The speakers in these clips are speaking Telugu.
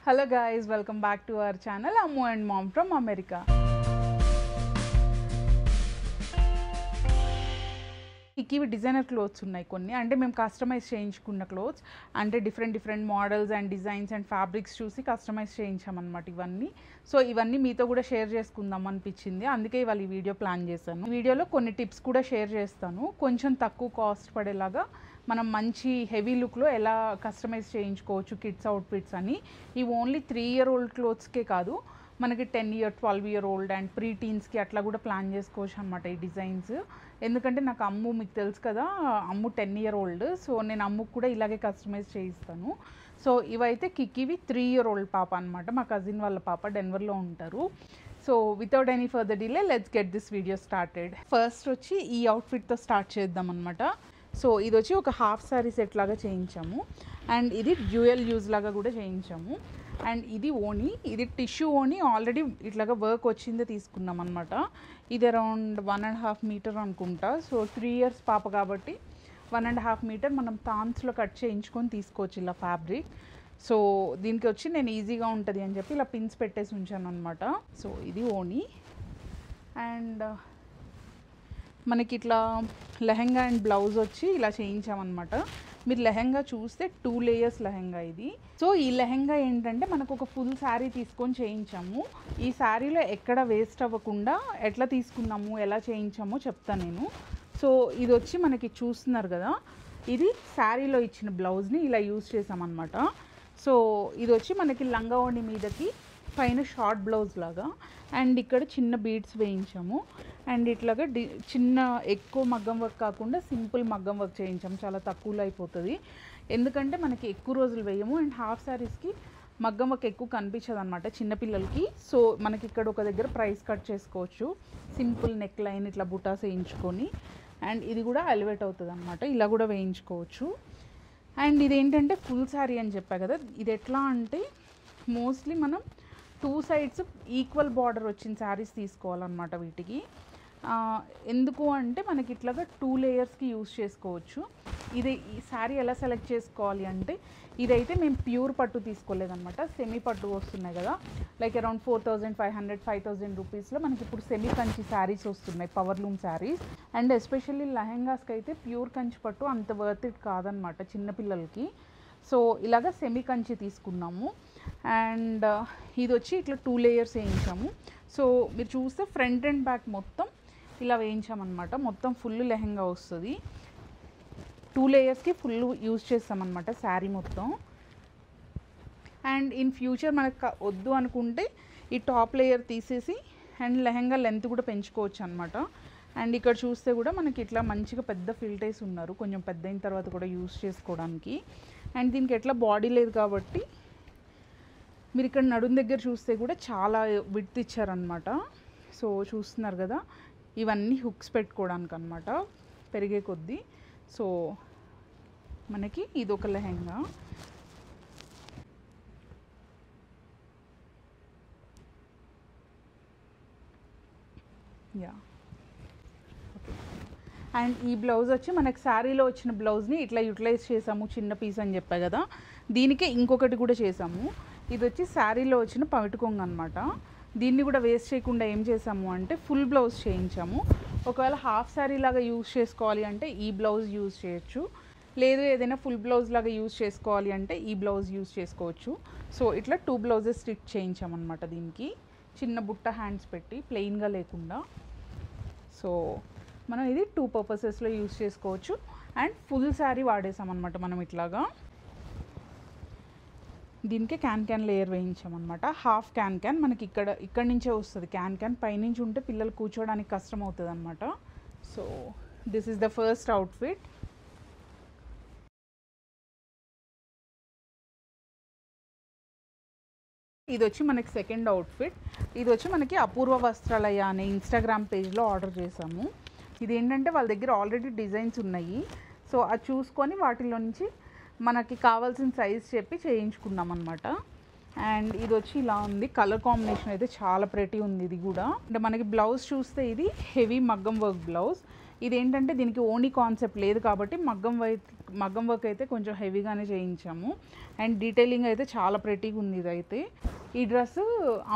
Hello guys, welcome back to our channel Ammu and Mom from America. ఇవి డిజైనర్ క్లోత్స్ ఉన్నాయి కొన్ని అంటే మేము కస్టమైజ్ చేయించుకున్న క్లోత్స్ అంటే different models and designs and fabrics చూసి కస్టమైజ్ చేయించామన్నమాట ఇవన్నీ. సో ఇవన్నీ మీతో కూడా షేర్ చేసుకుందాం అనిపించింది, అందుకే ఇవాళ ఈ వీడియో ప్లాన్ చేశాను. ఈ వీడియోలో కొన్ని టిప్స్ కూడా షేర్ చేస్తాను, కొంచెం తక్కువ కాస్ట్ పడేలాగా మనం మంచి హెవీ లుక్లో ఎలా కస్టమైజ్ చేయించుకోవచ్చు కిడ్స్ అవుట్ఫిట్స్ అని. ఇవి ఓన్లీ 3 year old క్లోత్స్కే కాదు, మనకి 10 year 12 year old అండ్ ప్రీ టీన్స్కి అట్లా కూడా ప్లాన్ చేసుకోవచ్చు అనమాట ఈ డిజైన్స్. ఎందుకంటే నాకు అమ్ము మీకు తెలుసు కదా, అమ్ము 10 year old, సో నేను అమ్ముకు కూడా ఇలాగే కస్టమైజ్ చేయిస్తాను. సో ఇవైతే కిక్కివి 3 year old పాప అనమాట, మా కజిన్ వాళ్ళ పాప డెన్వర్లో ఉంటారు. So without any further delay let's get this video started. First వచ్చి ఈ అవుట్ఫిట్తో స్టార్ట్ చేద్దాం అనమాట. సో ఇది వచ్చి ఒక హాఫ్ సారీ సెట్ లాగా చేయించాము అండ్ ఇది డ్యూయల్ యూజ్ లాగా కూడా చేయించాము. అండ్ ఇది ఓనీ, ఇది టిష్యూ ఓనీ, ఆల్రెడీ ఇట్లాగా వర్క్ వచ్చిందే తీసుకున్నాం అనమాట. ఇది అరౌండ్ 1.5 meter అనుకుంటా. సో 3 years పాప కాబట్టి 1.5 meter మనం థాన్స్లో కట్ చేయించుకొని తీసుకోవచ్చు ఇలా ఫ్యాబ్రిక్. సో దీనికి వచ్చి నేను ఈజీగా ఉంటుంది అని చెప్పి ఇలా పిన్స్ పెట్టేసి ఉంచాను అనమాట. సో ఇది ఓనీ అండ్ మనకి ఇట్లా లెహెంగా అండ్ బ్లౌజ్ వచ్చి ఇలా చేయించామన్నమాట. మీరు లెహెంగా చూస్తే 2 layers లెహెంగా ఇది. సో ఈ లెహెంగా ఏంటంటే మనకు ఒక ఫుల్ శారీ తీసుకొని చేయించాము. ఈ శారీలో ఎక్కడ వేస్ట్ అవ్వకుండా ఎట్లా తీసుకున్నాము ఎలా చేయించామో చెప్తాను నేను. సో ఇది వచ్చి మనకి చూస్తున్నారు కదా, ఇది శారీలో ఇచ్చిన బ్లౌజ్ని ఇలా యూజ్ చేసామన్నమాట. సో ఇది వచ్చి మనకి లంగా ఓణి మీదకి పైన షార్ట్ బ్లౌజ్ లాగా అండ్ ఇక్కడ చిన్న బీడ్స్ వేయించాము అండ్ ఇట్లాగా చిన్న ఎక్కువ మగ్గం వర్క్ కాకుండా సింపుల్ మగ్గం వర్క్ చేయించాము, చాలా తక్కువలో అయిపోతుంది. ఎందుకంటే మనకి ఎక్కువ రోజులు వేయము అండ్ హాఫ్ శారీస్కి మగ్గం వర్క్ ఎక్కువ కనిపించదు అనమాట చిన్నపిల్లలకి. సో మనకి ఇక్కడ ఒక దగ్గర ప్రైస్ కట్ చేసుకోవచ్చు, సింపుల్ నెక్ లైన్ ఇట్లా బుటాస్ వేయించుకొని. అండ్ ఇది కూడా ఎలివేట్ అవుతుంది అనమాట, ఇలా కూడా వేయించుకోవచ్చు. అండ్ ఇదేంటంటే ఫుల్ శారీ అని చెప్పా కదా, ఇది ఎట్లా అంటే మోస్ట్లీ మనం 2 sides ఈక్వల్ బార్డర్ వచ్చిన శారీస్ తీసుకోవాలన్నమాట వీటికి. ఎందుకు అంటే మనకి ఇట్లాగా 2 layers యూస్ చేసుకోవచ్చు. ఇది ఈ శారీ ఎలా సెలెక్ట్ చేసుకోవాలి అంటే, ఇదైతే మేము ప్యూర్ పట్టు తీసుకోలేదన్నమాట, సెమీ పట్టు వస్తున్నాయి కదా, లైక్ అరౌండ్ 4,500 5,000 రూపీస్లో మనకి ఇప్పుడు సెమీ కంచి శారీస్ వస్తున్నాయి, power loom saris. And especially లెహెంగాస్కి అయితే ప్యూర్ కంచి పట్టు అంత వర్త్ ఇట్ కాదనమాట చిన్నపిల్లలకి. సో ఇలాగ సెమీ కంచి తీసుకున్నాము అండ్ ఇది వచ్చి ఇట్లా 2 layers వేయించాము. సో మీరు చూస్తే ఫ్రంట్ అండ్ బ్యాక్ మొత్తం ఇలా వేయించామన్నమాట, మొత్తం ఫుల్ లెహెంగా వస్తుంది. 2 layers ఫుల్ యూజ్ చేస్తామన్నమాట శారీ మొత్తం. అండ్ ఇన్ ఫ్యూచర్ మనకు వద్దు అనుకుంటే ఈ టాప్ లేయర్ తీసేసి అండ్ లెహెంగా లెంత్ కూడా పెంచుకోవచ్చు అనమాట. అండ్ ఇక్కడ చూస్తే కూడా మనకి ఇట్లా మంచిగా పెద్ద ఫిల్టర్స్ ఉన్నారు, కొంచెం పెద్ద అయిన తర్వాత కూడా యూజ్ చేసుకోవడానికి. అండ్ దీనికి ఎట్లా బాడీ లేదు కాబట్టి మీరు ఇక్కడ నడుం దగ్గర చూస్తే కూడా చాలా విడ్త్ ఇచ్చారనమాట. సో చూస్తున్నారు కదా, ఇవన్నీ హుక్స్ పెట్టుకోవడానికి అనమాట పెరిగే కొద్దీ. సో మనకి ఇది ఒక లెహెంగా. యా అండ్ ఈ బ్లౌజ్ వచ్చి మనకి శారీలో వచ్చిన బ్లౌజ్ని ఇట్లా యూటిలైజ్ చేసాము, చిన్న పీస్ అని చెప్పా కదా, దీనికే ఇంకొకటి కూడా చేసాము. ఇది వచ్చి శారీలో వచ్చిన పవిటి కొంగు అనమాట. దీన్ని కూడా వేస్ట్ చేయకుండా ఏం చేసాము అంటే ఫుల్ బ్లౌజ్ చేయించాము. ఒకవేళ హాఫ్ శారీ లాగా యూజ్ చేసుకోవాలి అంటే ఈ బ్లౌజ్ యూజ్ చేయొచ్చు, లేదు ఏదైనా ఫుల్ బ్లౌజ్ లాగా యూజ్ చేసుకోవాలి అంటే ఈ బ్లౌజ్ యూజ్ చేసుకోవచ్చు. సో ఇట్లా 2 blouses స్టిచ్ చేయించామన్నమాట దీనికి, చిన్న బుట్ట హ్యాండ్స్ పెట్టి ప్లెయిన్గా లేకుండా. సో మనం ఇది 2 purposesలో యూజ్ చేసుకోవచ్చు అండ్ ఫుల్ శారీ వాడేసామన్నమాట మనం ఇట్లాగా. దీనికి క్యాన్ లేయర్ వేయించామన్నమాట, హాఫ్ క్యాన్ మనకి ఇక్కడ నుంచే వస్తుంది. క్యాన్ పైనుంచి ఉంటే పిల్లలు కూర్చోవడానికి కష్టం అవుతుంది అనమాట. So this is the first outfit. ఇది వచ్చి మనకి సెకండ్ అవుట్ఫిట్. ఇది వచ్చి మనకి అపూర్వ వస్త్రాలయ అనే ఇన్స్టాగ్రామ్ పేజ్లో ఆర్డర్ చేసాము. ఇది ఏంటంటే వాళ్ళ దగ్గర ఆల్రెడీ డిజైన్స్ ఉన్నాయి, సో అది చూసుకొని వాటిలో నుంచి మనకి కావాల్సిన సైజ్ చెప్పి చేయించుకున్నాం అనమాట. అండ్ ఇది వచ్చి ఇలా ఉంది, కలర్ కాంబినేషన్ అయితే చాలా ప్రెటీ ఉంది ఇది కూడా. అంటే మనకి బ్లౌజ్ చూస్తే ఇది హెవీ మగ్గం వర్క్ బ్లౌజ్. ఇదేంటంటే దీనికి ఓనీ కాన్సెప్ట్ లేదు కాబట్టి మగ్గం వర్క్ అయితే కొంచెం హెవీగానే చేయించాము. అండ్ డీటెయిలింగ్ అయితే చాలా ప్రెటీగా ఉంది. ఇదైతే ఈ డ్రెస్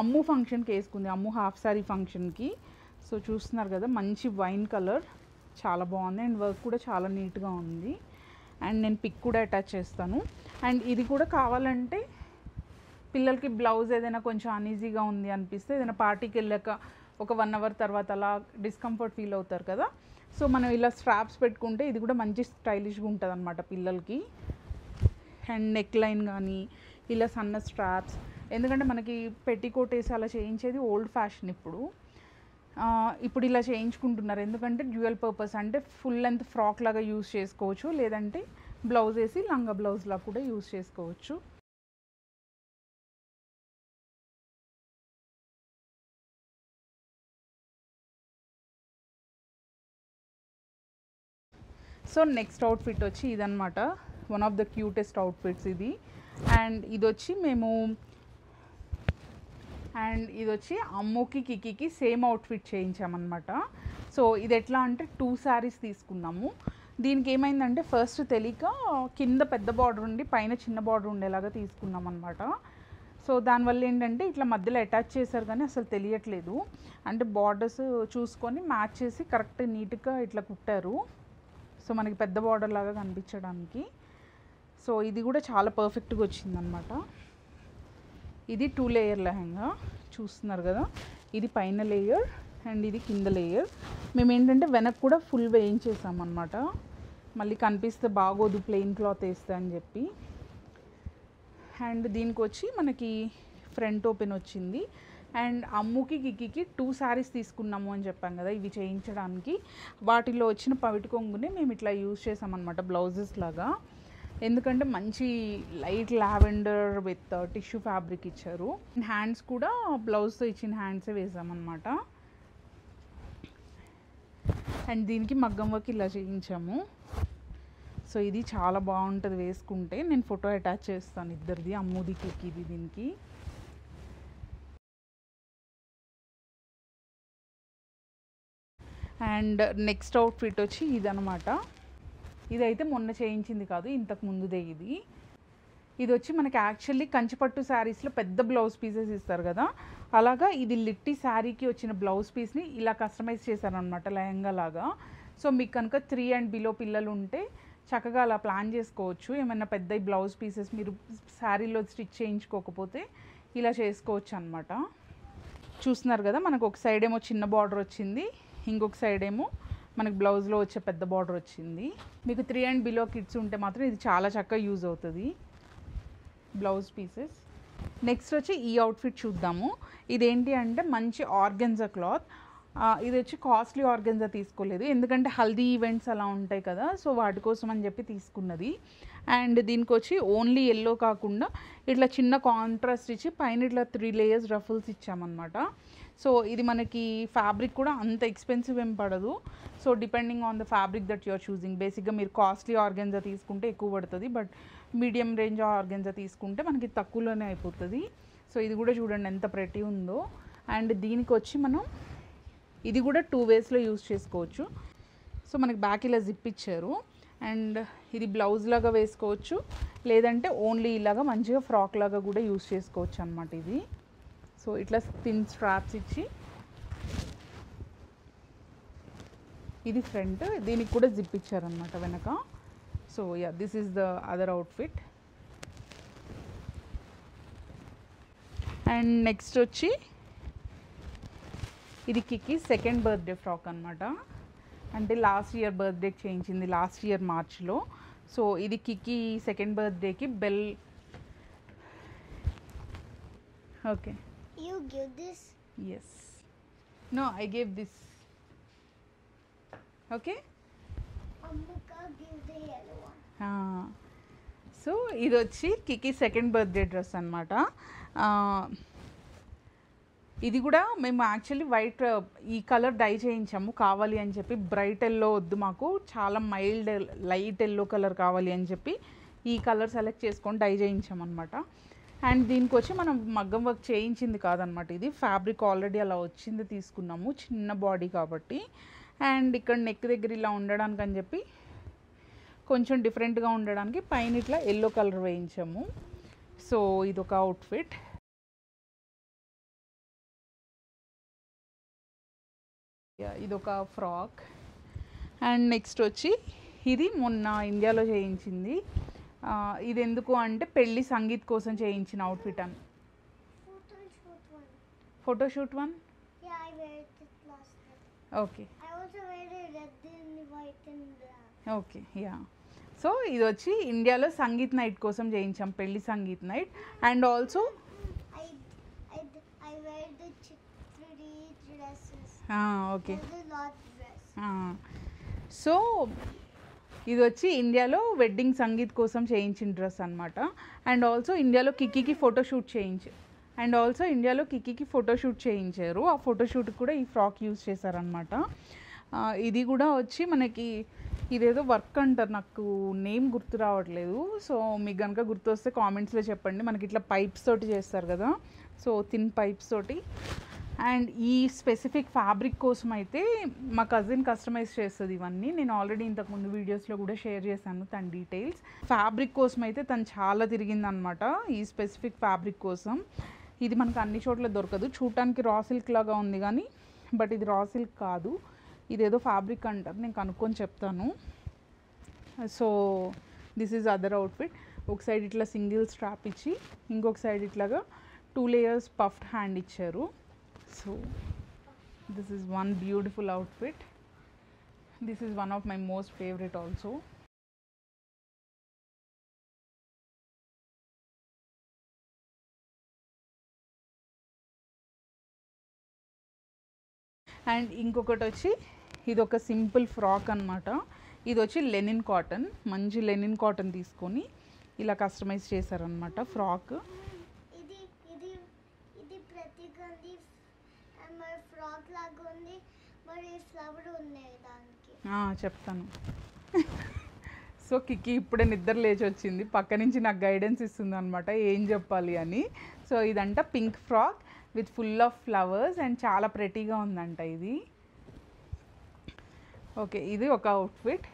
అమ్ము ఫంక్షన్కి వేసుకుంది, అమ్ము హాఫ్ సారీ ఫంక్షన్కి. సో చూస్తున్నారు కదా, మంచి వైన్ కలర్, చాలా బాగుంది. అండ్ వర్క్ కూడా చాలా నీట్గా ఉంది. అండ్ నేను పిక్ కూడా అటాచ్ చేస్తాను. అండ్ ఇది కూడా కావాలంటే పిల్లలకి బ్లౌజ్ ఏదైనా కొంచెం అన్ఈజీగా ఉంది అనిపిస్తే, ఏదైనా పార్టీకి వెళ్ళాక ఒక 1 అవర్ తర్వాత అలా డిస్కంఫర్ట్ ఫీల్ అవుతారు కదా, సో మనం ఇలా స్ట్రాప్స్ పెట్టుకుంటే ఇది కూడా మంచి స్టైలిష్గా ఉంటుంది అనమాట పిల్లలకి. అండ్ నెక్ లైన్ కానీ ఇలా సన్న స్ట్రాప్స్, ఎందుకంటే మనకి పెట్టికోట్ వేసి అలా చేయించేది ఓల్డ్ ఫ్యాషన్. ఇప్పుడు ఇలా చేయించుకుంటున్నారు, ఎందుకంటే డ్యూయల్ పర్పస్, అంటే ఫుల్ లెంత్ ఫ్రాక్ లాగా యూజ్ చేసుకోవచ్చు, లేదంటే బ్లౌజ్ వేసి లంగా బ్లౌజ్ లాగా కూడా యూజ్ చేసుకోవచ్చు. సో నెక్స్ట్ అవుట్ఫిట్ వచ్చి ఇదనమాట, one of the cutest outfits ఇది. అండ్ ఇది వచ్చి అమ్ముకి కికీకి సేమ్ అవుట్ఫిట్ చేయించామన్నమాట. సో ఇది ఎట్లా అంటే 2 శారీస్ తీసుకున్నాము. దీనికి ఏమైందంటే ఫస్ట్ తెలియక కింద పెద్ద బార్డర్ ఉండి పైన చిన్న బార్డర్ ఉండేలాగా తీసుకున్నాం అనమాట. సో దానివల్ల ఏంటంటే ఇట్లా మధ్యలో అటాచ్ చేశారు కానీ అసలు తెలియట్లేదు. అంటే బార్డర్స్ చూసుకొని మ్యాచ్ చేసి కరెక్ట్ నీట్గా ఇట్లా కుట్టారు, సో మనకి పెద్ద బార్డర్ లాగా కనిపించడానికి. సో ఇది కూడా చాలా పర్ఫెక్ట్గా వచ్చిందనమాట. ఇది 2 లేయర్ లెహంగా చూస్తున్నారు కదా, ఇది పైన లేయర్ అండ్ ఇది కింద లేయర్. మేము ఏంటంటే వెనక్కి కూడా ఫుల్ వేయించేసామన్నమాట, మళ్ళీ కనిపిస్తే బాగోదు ప్లెయిన్ క్లాత్ వేస్తే అని చెప్పి. అండ్ దీనికి వచ్చి మనకి ఫ్రంట్ ఓపెన్ వచ్చింది. అండ్ అమ్ముకి కిక్కికి 2 శారీస్ తీసుకున్నాము అని చెప్పాం కదా ఇవి చేయించడానికి. వాటిలో వచ్చిన పవిటి కొంగుని మేము ఇట్లా యూజ్ చేసామన్నమాట బ్లౌజెస్ లాగా, ఎందుకంటే మంచి light lavender with tissue fabric ఇచ్చారు. హ్యాండ్స్ కూడా బ్లౌజ్తో ఇచ్చిన హ్యాండ్సే వేసామన్నమాట. అండ్ దీనికి మగ్గం వర్క్ ఇలా చేయించాము. సో ఇది చాలా బాగుంటుంది వేసుకుంటే, నేను ఫోటో అటాచ్ చేస్తాను ఇద్దరిది, అమ్ముది కిక్కిది. దీనికి అండ్ నెక్స్ట్ అవుట్ఫిట్ వచ్చి ఇదనమాట. ఇదైతే మొన్న చేయించింది కాదు, ఇంతకు ముందుదే ఇది వచ్చి మనకి యాక్చువల్లీ కంచిపట్టు శారీస్లో పెద్ద బ్లౌజ్ పీసెస్ ఇస్తారు కదా, అలాగా ఇది లిట్టి శారీకి వచ్చిన బ్లౌజ్ పీస్ని ఇలా కస్టమైజ్ చేశారనమాట లెహంగా లాగా. సో మీకు కనుక 3 and below పిల్లలు ఉంటే చక్కగా అలా ప్లాన్ చేసుకోవచ్చు. ఏమైనా పెద్ద బ్లౌజ్ పీసెస్ మీరు శారీలో స్టిచ్ చేయించుకోకపోతే ఇలా చేసుకోవచ్చు అనమాట. చూస్తున్నారు కదా, మనకు ఒక సైడ్ ఏమో చిన్న బార్డర్ వచ్చింది, ఇంకొక సైడ్ ఏమో మనకి బ్లౌజ్లో వచ్చే పెద్ద బార్డర్ వచ్చింది. మీకు 3 and below కిడ్స్ ఉంటే మాత్రం ఇది చాలా చక్కగా యూజ్ అవుతుంది బ్లౌజ్ పీసెస్. నెక్స్ట్ వచ్చి ఈ అవుట్ఫిట్ చూద్దాము. ఇదేంటి అంటే మంచి ఆర్గెన్జా క్లాత్. ఇది వచ్చి కాస్ట్లీ ఆర్గెన్జా తీసుకోలేదు, ఎందుకంటే హల్దీ ఈవెంట్స్ అలా ఉంటాయి కదా, సో వాటి కోసం అని చెప్పి తీసుకున్నది. అండ్ దీనికి వచ్చి ఓన్లీ ఎల్లో కాకుండా ఇట్లా చిన్న కాంట్రాస్ట్ ఇచ్చి పైన ఇట్లా 3 layers రఫుల్స్ ఇచ్చామన్నమాట. సో ఇది మనకి ఫ్యాబ్రిక్ కూడా అంత ఎక్స్పెన్సివ్ ఏం పడదు. So depending on the fabric that you're choosing. బేసిక్గా మీరు కాస్ట్లీ ఆర్గెన్జా తీసుకుంటే ఎక్కువ పడుతుంది, బట్ మీడియం రేంజ్ ఆర్గెన్జా తీసుకుంటే మనకి తక్కువలోనే అయిపోతుంది. సో ఇది కూడా చూడండి ఎంత ప్రెటీ ఉందో. అండ్ దీనికి వచ్చి మనం ఇది కూడా 2 waysలో యూజ్ చేసుకోవచ్చు. సో మనకి బ్యాక్ ఇలా జిప్ ఇచ్చారు, అండ్ ఇది బ్లౌజ్ లాగా వేసుకోవచ్చు, లేదంటే ఓన్లీ ఇలాగా మంచిగా ఫ్రాక్ లాగా కూడా యూజ్ చేసుకోవచ్చు అనమాట ఇది. సో ఇట్లా థిన్ స్ట్రాప్స్ ఇచ్చి, ఇది ఫ్రంట్, దీనికి కూడా జిప్ ఇచ్చారనమాట వెనక. So yeah, this is the other outfit. And next వచ్చి ఇది కిక్కి 2nd birthday ఫ్రాక్ అనమాట. అంటే లాస్ట్ ఇయర్ బర్త్డేకి చేయించింది, లాస్ట్ ఇయర్ మార్చ్లో. సో ఇది కిక్కి 2nd birthdayకి బెల్. Okay, You give this? yes, no, I gave this. Okay, Ammuka give the yellow one. So ఇది వచ్చి కిక్కి 2nd birthday డ్రెస్ అనమాట. ఇది కూడా మేము యాక్చువల్లీ వైట్ ఈ కలర్ డై చేయించాము కావాలి అని చెప్పి. బ్రైట్ ఎల్లో వద్దు మాకు, చాలా మైల్డ్ లైట్ ఎల్లో కలర్ కావాలి అని చెప్పి ఈ కలర్ సెలెక్ట్ చేసుకొని డై చేయించామన్నమాట. అండ్ దీనికి వచ్చి మనం మగ్గం వర్క్ చేయించింది కాదనమాట, ఇది ఫ్యాబ్రిక్ ఆల్రెడీ అలా వచ్చింది తీసుకున్నాము, చిన్న బాడీ కాబట్టి. అండ్ ఇక్కడ నెక్ దగ్గర ఇలా ఉండడానికి అని చెప్పి కొంచెం డిఫరెంట్గా ఉండడానికి పైన ఇట్లా ఎల్లో కలర్ వేయించాము. సో ఇదొక అవుట్ఫిట్. ఇదొక ఫ్రాక్. అండ్ నెక్స్ట్ వచ్చి ఇది మొన్న ఇండియాలో చేయించింది. ఇది ఎందుకు అంటే పెళ్ళి సంగీత్ కోసం చేయించిన అవుట్ఫిట్ అని. Photoshoot one. Okay okay yeah. So ఇది వచ్చి ఇండియాలో సంగీత్ నైట్ కోసం చేయించాం, పెళ్ళి sangeet night. And also okay. So ఇది వచ్చి ఇండియాలో వెడ్డింగ్ సంగీత్ కోసం చేయించిన డ్రెస్ అనమాట. అండ్ ఆల్సో ఇండియాలో కిక్కీకి ఫోటోషూట్ చేయించారు. ఆ ఫోటోషూట్కి కూడా ఈ ఫ్రాక్ యూజ్ చేశారనమాట. ఇది కూడా వచ్చి మనకి ఇదేదో వర్క్ అంటారు, నాకు నేమ్ గుర్తు రావట్లేదు. సో మీకు కనుక గుర్తు వస్తే కామెంట్స్లో చెప్పండి. మనకి ఇట్లా పైప్స్ తోటి చేస్తారు కదా, సో థిన్ పైప్స్ తోటి. అండ్ ఈ స్పెసిఫిక్ ఫ్యాబ్రిక్ కోసం అయితే మా కజిన్ కస్టమైజ్ చేస్తుంది ఇవన్నీ. నేను ఆల్రెడీ ఇంతకుముందు వీడియోస్లో కూడా షేర్ చేశాను తన డీటెయిల్స్. ఫ్యాబ్రిక్ కోసం అయితే తను చాలా తిరిగిందనమాట ఈ స్పెసిఫిక్ ఫ్యాబ్రిక్ కోసం. ఇది మనకు అన్ని చోట్ల దొరకదు. చూడటానికి రా సిల్క్ లాగా ఉంది కానీ బట్ ఇది రా సిల్క్ కాదు, ఇదేదో ఫ్యాబ్రిక్ అంటారు, నేను కనుక్కొని చెప్తాను. So this is other outfit. ఒక సైడ్ ఇట్లా సింగిల్ స్ట్రాప్ ఇచ్చి ఇంకొక సైడ్ ఇట్లాగా 2 layers పఫ్డ్ హ్యాండ్ ఇచ్చారు. So this is one beautiful outfit. This is one of my most favorite also. And ఇంకొకటి వచ్చి ఇది ఒక సింపుల్ ఫ్రాక్ అనమాట. ఇది వచ్చి లెనిన్ కాటన్, మంచి లెనిన్ కాటన్ తీసుకొని ఇలా కస్టమైజ్ చేశారనమాట ఫ్రాక్. చెప్తాను. సో కిక్కీ ఇప్పుడే నిద్ర లేచి వచ్చింది, పక్క నుంచి నాకు గైడెన్స్ ఇస్తుంది అనమాట ఏం చెప్పాలి అని. సో ఇదంట pink frock with full of flowers and చాలా ప్రెటీగా ఉందంట ఇది. ఓకే, ఇది ఒక అవుట్ఫిట్.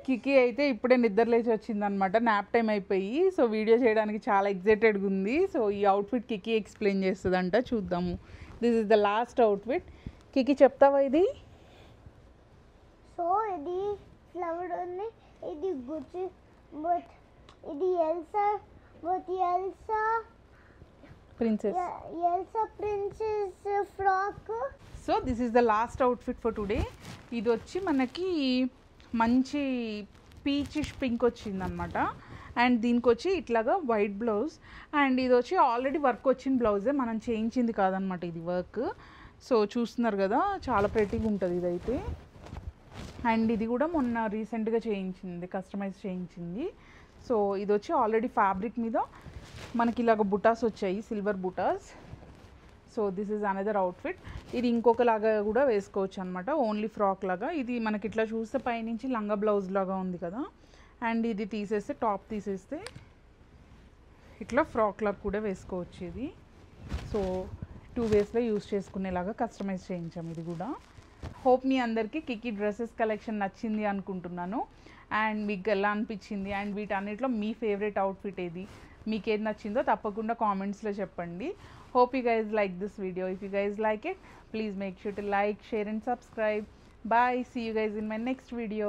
కిక్కీ అయితే ఇప్పుడే నిద్ర లేచి వచ్చిందనమాట, నాప్ టైం అయిపోయి. సో వీడియో చేయడానికి చాలా ఎగ్జైటెడ్గా ఉంది. సో ఈ అవుట్ఫిట్ కిక్కీ ఎక్స్ప్లెయిన్ చేస్తుందంట, చూద్దాము. This is the last outfit. Kikki చెప్తావా ఇది? సో ఇది ఫ్లవర్ ఉంది, ఇది గుచ్చి, బట్ ఇది Elsa princess frock. So this is the last outfit for today. ఇది వచ్చి మనకి మంచి పీచిష్ పింక్ వచ్చిందనమాట. అండ్ దీనికి వచ్చి ఇట్లాగా వైట్ బ్లౌజ్. అండ్ ఇది వచ్చి ఆల్రెడీ వర్క్ వచ్చిన బ్లౌజే, మనం చేయించింది కాదనమాట ఇది వర్క్. సో చూస్తున్నారు కదా, చాలా ప్రెటీగా ఉంటుంది ఇదైతే. అండ్ ఇది కూడా మొన్న రీసెంట్గా చేయించింది, కస్టమైజ్ చేయించింది. సో ఇది వచ్చి ఆల్రెడీ ఫ్యాబ్రిక్ మీద మనకి ఇలాగ బుటాస్ వచ్చాయి, సిల్వర్ బుటాస్. So this is another outfit. ఇది ఇంకొకలాగా కూడా వేసుకోవచ్చు అనమాట, ఓన్లీ ఫ్రాక్ లాగా. ఇది మనకి ఇట్లా చూస్తే పైనుంచి లంగా బ్లౌజ్ లాగా ఉంది కదా. అండ్ ఇది తీసేస్తే, టాప్ తీసేస్తే ఇట్లా ఫ్రాక్ లాగా కూడా వేసుకోవచ్చు ఇది. సో 2 waysలో యూస్ చేసుకునేలాగా కస్టమైజ్ చేయించాము ఇది కూడా. హోప్ మీ అందరికీ కిక్కీ డ్రెస్సెస్ కలెక్షన్ నచ్చింది అనుకుంటున్నాను. అండ్ మీకు ఎలా అనిపించింది, అండ్ వీటన్నిటిలో మీ ఫేవరెట్ అవుట్ఫిట్ ఏది, మీకు ఏది నచ్చిందో తప్పకుండా కామెంట్స్లో చెప్పండి. Hope you guys like this video. If you guys like it, please make sure to like, share and subscribe. Bye. See you guys in my next video.